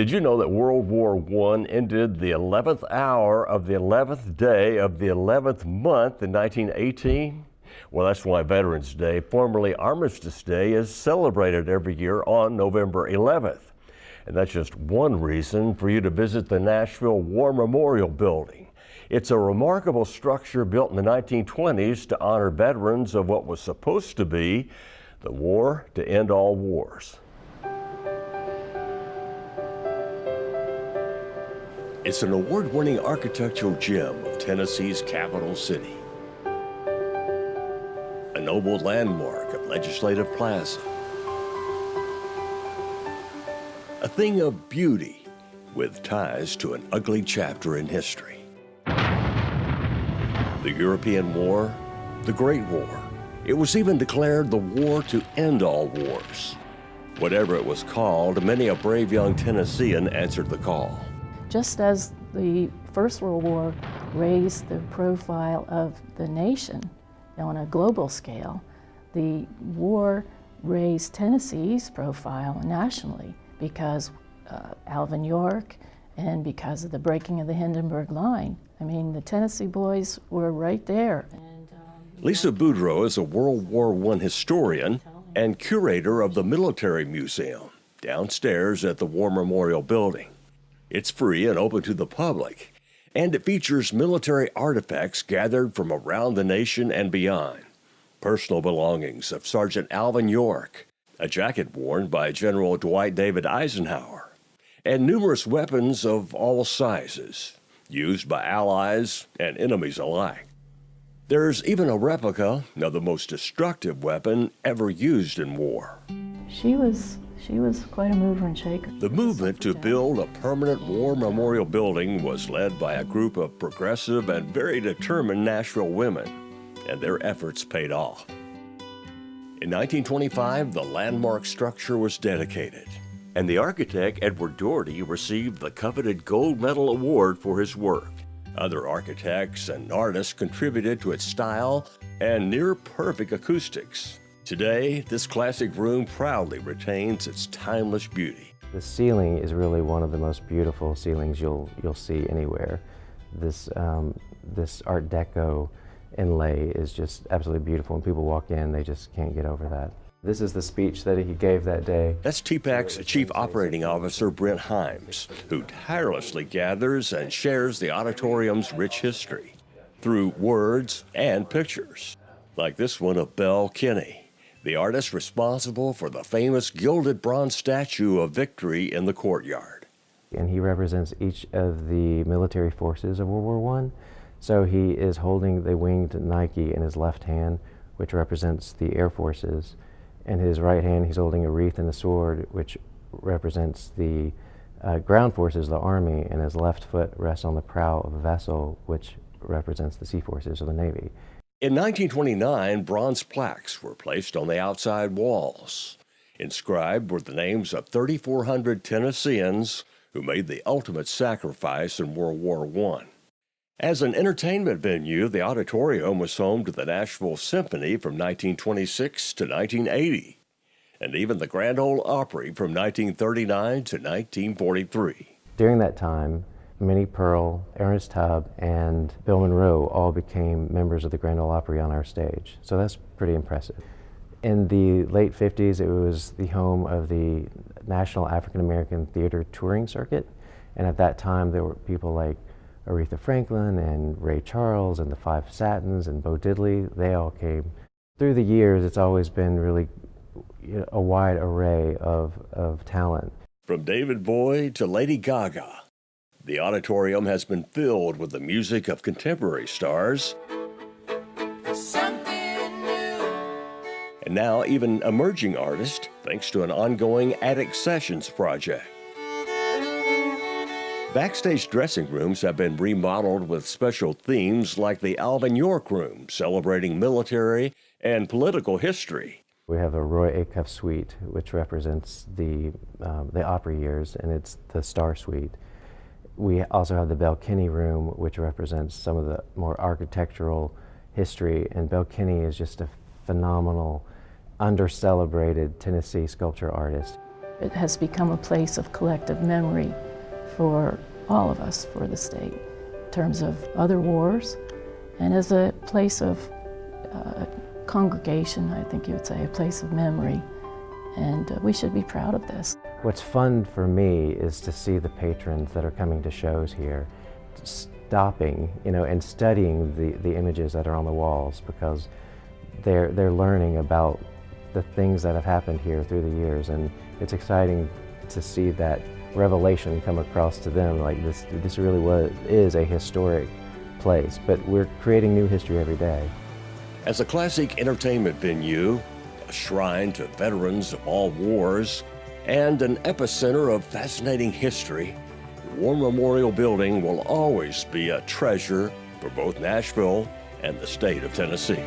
Did you know that World War I ended the 11th hour of the 11th day of the 11th month in 1918? Well, that's why Veterans Day, formerly Armistice Day, is celebrated every year on November 11th. And that's just one reason for you to visit the Nashville War Memorial Building. It's a remarkable structure built in the 1920s to honor veterans of what was supposed to be the war to end all wars. It's an award-winning architectural gem of Tennessee's capital city. A noble landmark of Legislative Plaza. A thing of beauty with ties to an ugly chapter in history. The European War, the Great War. It was even declared the war to end all wars. Whatever it was called, many a brave young Tennessean answered the call. Just as the First World War raised the profile of the nation on a global scale, the war raised Tennessee's profile nationally because Alvin York and because of the breaking of the Hindenburg Line. I mean, the Tennessee boys were right there. Lisa Boudreau is a World War I historian and curator of the Military Museum downstairs at the War Memorial Building. It's free and open to the public, and it features military artifacts gathered from around the nation and beyond. Personal belongings of Sergeant Alvin York, a jacket worn by General Dwight David Eisenhower, and numerous weapons of all sizes, used by allies and enemies alike. There's even a replica of the most destructive weapon ever used in war. She was quite a mover and shaker. The movement to build a permanent war memorial building was led by a group of progressive and very determined Nashville women, and their efforts paid off. In 1925, the landmark structure was dedicated, and the architect, Edward Doherty, received the coveted Gold Medal Award for his work. Other architects and artists contributed to its style and near-perfect acoustics. Today, this classic room proudly retains its timeless beauty. The ceiling is really one of the most beautiful ceilings you'll see anywhere. This Art Deco inlay is just absolutely beautiful. When people walk in, they just can't get over that. This is the speech that he gave that day. That's TPAC's Chief Operating Officer, Brent Himes, who tirelessly gathers and shares the auditorium's rich history through words and pictures, like this one of Belle Kinney, the artist responsible for the famous gilded bronze statue of Victory in the courtyard. And he represents each of the military forces of World War I. So he is holding the winged Nike in his left hand, which represents the Air Forces. In his right hand, he's holding a wreath and a sword, which represents the ground forces, the Army, and his left foot rests on the prow of a vessel, which represents the Sea Forces of the Navy. In 1929, bronze plaques were placed on the outside walls. Inscribed were the names of 3,400 Tennesseans who made the ultimate sacrifice in World War I. As an entertainment venue, the auditorium was home to the Nashville Symphony from 1926 to 1980, and even the Grand Ole Opry from 1939 to 1943. During that time, Minnie Pearl, Ernest Tubb, and Bill Monroe all became members of the Grand Ole Opry on our stage, so that's pretty impressive. In the late 50s, it was the home of the National African American Theater Touring Circuit, and at that time there were people like Aretha Franklin and Ray Charles and the Five Satins and Bo Diddley. They all came. Through the years, it's always been really a wide array of talent. From David Bowie to Lady Gaga, the auditorium has been filled with the music of contemporary stars, and now even emerging artists, thanks to an ongoing Attic Sessions project. Backstage dressing rooms have been remodeled with special themes like the Alvin York Room, celebrating military and political history. We have a Roy Acuff suite, which represents the Opry years, and it's the Star Suite. We also have the Belle Kinney Room, which represents some of the more architectural history, and Belle Kinney is just a phenomenal, under-celebrated Tennessee sculpture artist. It has become a place of collective memory for all of us, for the state, in terms of other wars, and as a place of congregation, I think you would say, a place of memory. And we should be proud of this. What's fun for me is to see the patrons that are coming to shows here stopping, and studying the images that are on the walls, because they're learning about the things that have happened here through the years, and it's exciting to see that revelation come across to them, like this really is a historic place, but we're creating new history every day. As a classic entertainment venue, a shrine to veterans of all wars, and an epicenter of fascinating history, the War Memorial Building will always be a treasure for both Nashville and the state of Tennessee.